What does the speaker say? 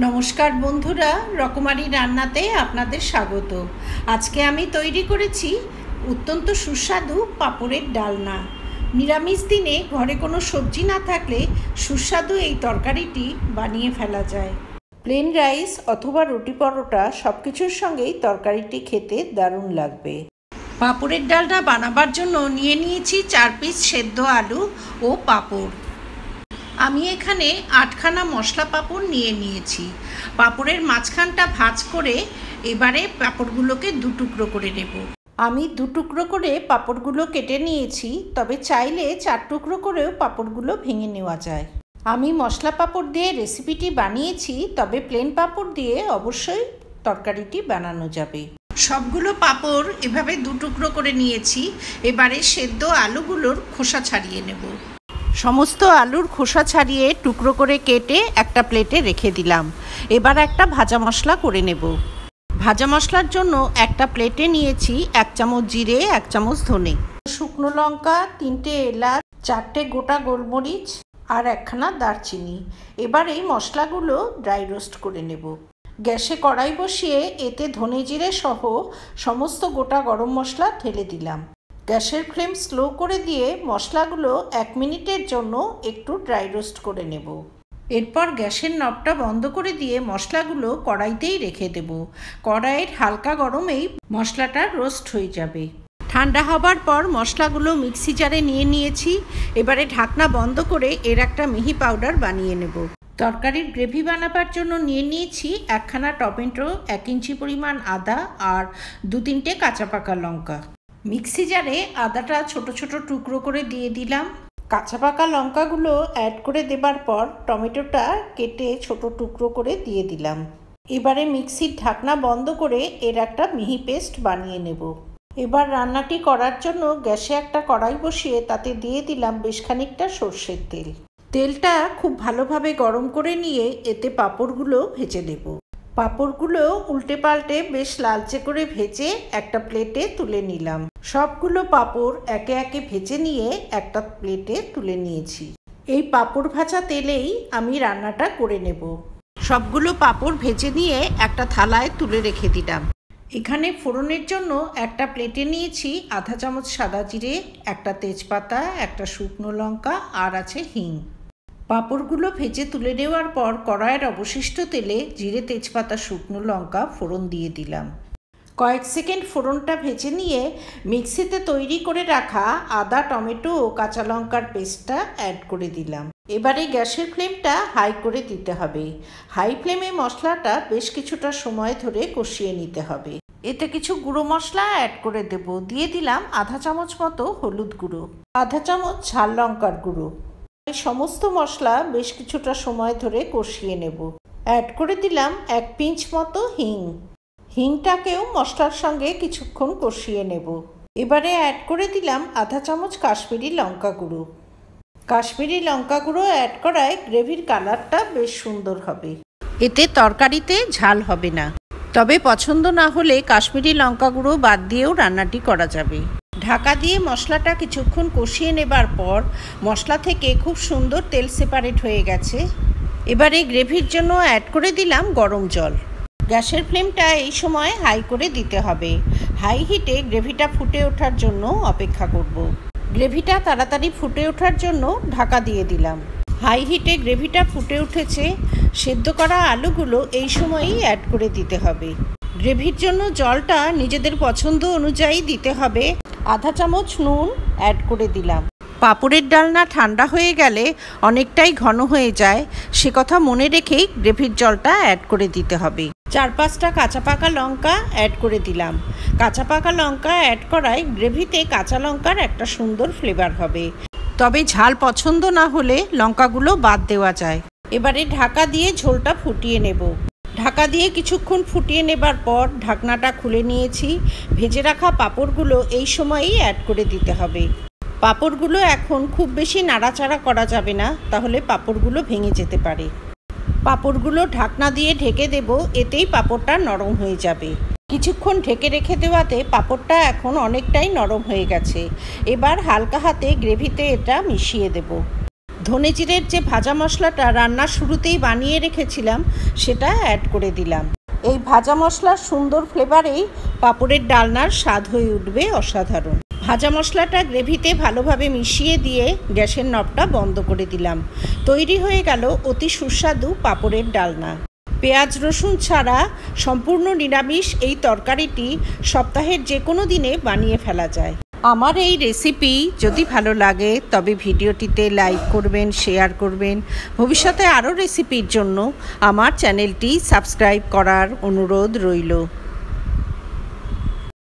নমস্কার বন্ধুরা, রকমারি রান্নাতে আপনাদের স্বাগত। আজকে আমি তৈরি করেছি অত্যন্ত সুস্বাদু পাঁপড়ের ডালনা। নিরামিষ দিনে ঘরে কোনো সবজি না থাকলে সুস্বাদু এই তরকারিটি বানিয়ে ফেলা যায়। প্লেন রাইস অথবা রুটি পরোটা সব কিছুর সঙ্গেই তরকারিটি খেতে দারুণ লাগবে। পাঁপড়ের ডালনা বানাবার জন্য নিয়ে নিয়েছি 4 পিস সেদ্ধ আলু ও পাঁপড়। আমি এখানে 8খানা মশলা পাঁপড় নিয়ে নিয়েছি। পাঁপড়ের মাঝখানটা ভাঁজ করে এবারে পাঁপড়গুলোকে 2 টুকরো করে নেব। আমি 2 টুকরো করে পাঁপড়গুলো কেটে নিয়েছি, তবে চাইলে 4 টুকরো করেও পাঁপড়গুলো ভেঙে নেওয়া যায়। আমি মশলা পাঁপড় দিয়ে রেসিপিটি বানিয়েছি, তবে প্লেন পাঁপড় দিয়ে অবশ্যই তরকারিটি বানানো যাবে। সবগুলো পাঁপড় এভাবে 2 টুকরো করে নিয়েছি। এবারে সেদ্ধ আলুগুলোর খোসা ছাড়িয়ে নেব। সমস্ত আলুর খোসা ছাড়িয়ে টুকরো করে কেটে একটা প্লেটে রেখে দিলাম। এবার একটা ভাজা মশলা করে নেব। ভাজা মশলার জন্য একটা প্লেটে নিয়েছি 1 চামচ জিরে, 1 চামচ ধনে, শুকনো লঙ্কা, 3টে এলাচ, 4টে গোটা গোলমরিচ আর 1খানা দারচিনি। এবার এই মশলাগুলো ড্রাই রোস্ট করে নেব। গ্যাসে কড়াই বসিয়ে এতে ধনে জিরে সহ সমস্ত গোটা গরম মশলা ঢেলে দিলাম। গ্যাসের ফ্লেম স্লো করে দিয়ে মশলাগুলো 1 মিনিটের জন্য একটু ড্রাই রোস্ট করে নেব। এরপর গ্যাসের নবটা বন্ধ করে দিয়ে মশলাগুলো কড়াইতেই রেখে দেব। কড়াইয়ের হালকা গরমেই মশলাটা রোস্ট হয়ে যাবে। ঠান্ডা হবার পর মশলাগুলো মিক্সি জারে নিয়ে নিয়েছি। এবারে ঢাকনা বন্ধ করে এর একটা মিহি পাউডার বানিয়ে নেব। তরকারির গ্রেভি বানাবার জন্য নিয়ে নিয়েছি 1খানা টমেটো, 1 ইঞ্চি পরিমাণ আদা আর 2-3টে কাঁচা পাকা লঙ্কা। মিক্সি জারে আদাটা ছোট ছোট টুকরো করে দিয়ে দিলাম। কাঁচা পাকা লঙ্কাগুলো অ্যাড করে দেবার পর টমেটোটা কেটে ছোট টুকরো করে দিয়ে দিলাম। এবারে মিক্সির ঢাকনা বন্ধ করে এর একটা মিহি পেস্ট বানিয়ে নেব। এবার রান্নাটি করার জন্য গ্যাসে একটা কড়াই বসিয়ে তাতে দিয়ে দিলাম বেশ খানিকটা সর্ষের তেল। তেলটা খুব ভালোভাবে গরম করে নিয়ে এতে পাঁপড়গুলো ভেজে নেব। পাঁপড়গুলো উল্টে পাল্টে বেশ লালচে করে ভেজে একটা প্লেটে তুলে নিলাম। সবগুলো পাঁপড় একে একে ভেজে নিয়ে একটা প্লেটে তুলে নিয়েছি। এই পাঁপড় ভাজা তেলেই আমি রান্নাটা করে নেব। সবগুলো পাঁপড় ভেজে নিয়ে একটা থালায় তুলে রেখে দিলাম। এখানে ফোড়নের জন্য একটা প্লেটে নিয়েছি আধা চামচ সাদা জিরে, একটা তেজপাতা, একটা শুকনো লঙ্কা আর আছে হিং। পাঁপড়গুলো ভেজে তুলে নেওয়ার পর কড়াইয়ের অবশিষ্ট তেলে জিরে, তেজপাতা, শুকনো লঙ্কা ফোড়ন দিয়ে দিলাম। কয়েক সেকেন্ড ফোড়নটা ভেজে নিয়ে মিক্সিতে তৈরি করে রাখা আদা, টমেটো ও কাঁচা লঙ্কার পেস্টটা অ্যাড করে দিলাম। এবারে গ্যাসের ফ্লেমটা হাই করে দিতে হবে। হাই ফ্লেমে মশলাটা বেশ কিছুটা সময় ধরে কষিয়ে নিতে হবে। এতে কিছু গুঁড়ো মশলা অ্যাড করে দেব। দিয়ে দিলাম আধা চামচ মতো হলুদ গুঁড়ো, আধা চামচ ঝাল লঙ্কার গুঁড়ো। সমস্ত মশলা বেশ কিছুটা সময় ধরে কষিয়ে নেব। অ্যাড করে দিলাম 1 পিঞ্চ মতো হিং। হিংটাকেও মশলার সঙ্গে কিছুক্ষণ কষিয়ে নেব। এবারে অ্যাড করে দিলাম আধা চামচ কাশ্মীরি লঙ্কা গুঁড়ো। কাশ্মীরি লঙ্কা গুঁড়ো অ্যাড করায় গ্রেভির কালারটা বেশ সুন্দর হবে। এতে তরকারিতে ঝাল হবে না, তবে পছন্দ না হলে কাশ্মীরি লঙ্কা গুঁড়ো বাদ দিয়েও রান্নাটি করা যাবে। ঢাকা দিয়ে মশলাটা কিছুক্ষণ কষিয়ে নেবার পর মশলা থেকে খুব সুন্দর তেল সেপারেট হয়ে গেছে। এবারে গ্রেভির জন্য অ্যাড করে দিলাম গরম জল। গ্যাসের ফ্লেমটা এই সময় হাই করে দিতে হবে। হাই হিটে গ্রেভিটা ফুটে ওঠার জন্য অপেক্ষা করব। গ্রেভিটা তাড়াতাড়ি ফুটে ওঠার জন্য ঢাকা দিয়ে দিলাম। হাই হিটে গ্রেভিটা ফুটে উঠেছে। সেদ্ধ করা আলুগুলো এই সময়ই অ্যাড করে দিতে হবে। গ্রেভির জন্য জলটা নিজেদের পছন্দ অনুযায়ী দিতে হবে। আধা চামচ নুন অ্যাড করে দিলাম। পাঁপড়ের ডালনা ঠান্ডা হয়ে গেলে অনেকটাই ঘন হয়ে যায়, সে কথা মনে রেখেই গ্রেভির জলটা অ্যাড করে দিতে হবে। 4-5টা কাঁচা পাকা লঙ্কা অ্যাড করে দিলাম। কাঁচা পাকা লঙ্কা অ্যাড করায় গ্রেভিতে কাঁচা লঙ্কার একটা সুন্দর ফ্লেভার হবে, তবে ঝাল পছন্দ না হলে লঙ্কাগুলো বাদ দেওয়া যায়। এবারে ঢাকা দিয়ে ঝোলটা ফুটিয়ে নেব। ঢাকা দিয়ে কিছুক্ষণ ফুটিয়ে নেবার পর ঢাকনাটা খুলে নিয়েছি। ভেজে রাখা পাঁপড়গুলো এই সময়ই অ্যাড করে দিতে হবে। পাঁপড়গুলো এখন খুব বেশি নাড়াচাড়া করা যাবে না, তাহলে পাঁপড়গুলো ভেঙে যেতে পারে। পাঁপড়গুলো ঢাকনা দিয়ে ঢেকে দেব, এতেই পাঁপড়টা নরম হয়ে যাবে। কিছুক্ষণ ঢেকে রেখে দেওয়াতে পাঁপড়টা এখন অনেকটাই নরম হয়ে গেছে। এবার হালকা হাতে গ্রেভিতে এটা মিশিয়ে দেব। ধনে জিরের যে ভাজা মশলাটা রান্নার শুরুতেই বানিয়ে রেখেছিলাম সেটা অ্যাড করে দিলাম। এই ভাজা মশলার সুন্দর ফ্লেভারেই পাঁপড়ের ডালনার স্বাদ হয়ে উঠবে অসাধারণ। ভাজা মশলাটা গ্রেভিতে ভালোভাবে মিশিয়ে দিয়ে গ্যাসের নবটা বন্ধ করে দিলাম। তৈরি হয়ে গেল অতি সুস্বাদু পাঁপড়ের ডালনা। পেঁয়াজ রসুন ছাড়া সম্পূর্ণ নিরামিষ এই তরকারিটি সপ্তাহের যে কোনো দিনে বানিয়ে ফেলা যায়। আমার এই রেসিপি যদি ভালো লাগে তবে ভিডিওটিতে লাইক করবেন, শেয়ার করবেন। ভবিষ্যতে আরও রেসিপির জন্য আমার চ্যানেলটি সাবস্ক্রাইব করার অনুরোধ রইল।